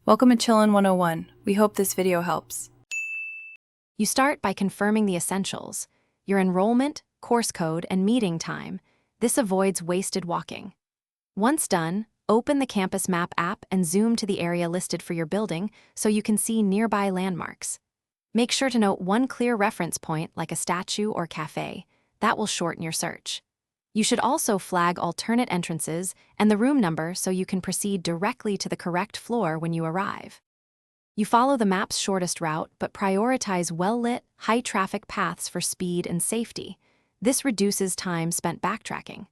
Welcome to Chillin' 101. We hope this video helps. You start by confirming the essentials: your enrollment, course code, and meeting time. This avoids wasted walking. Once done, open the Campus Map app and zoom to the area listed for your building so you can see nearby landmarks. Make sure to note one clear reference point like a statue or cafe. That will shorten your search. You should also flag alternate entrances and the room number so you can proceed directly to the correct floor when you arrive. You follow the map's shortest route, but prioritize well-lit, high-traffic paths for speed and safety. This reduces time spent backtracking.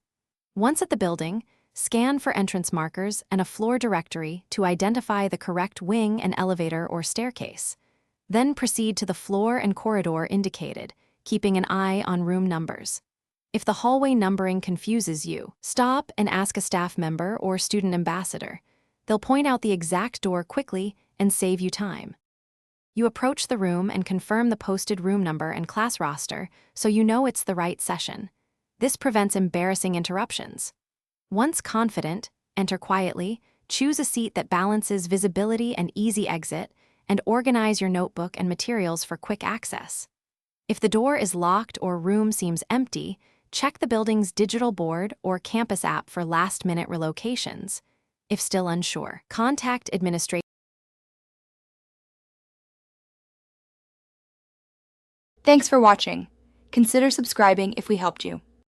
Once at the building, scan for entrance markers and a floor directory to identify the correct wing and elevator or staircase. Then proceed to the floor and corridor indicated, keeping an eye on room numbers. If the hallway numbering confuses you, stop and ask a staff member or student ambassador. They'll point out the exact door quickly and save you time. You approach the room and confirm the posted room number and class roster so you know it's the right session. This prevents embarrassing interruptions. Once confident, enter quietly, choose a seat that balances visibility and easy exit, and organize your notebook and materials for quick access. If the door is locked or room seems empty, check the building's digital board or campus app for last-minute relocations. If still unsure, contact administration. Thanks for watching. Consider subscribing if we helped you.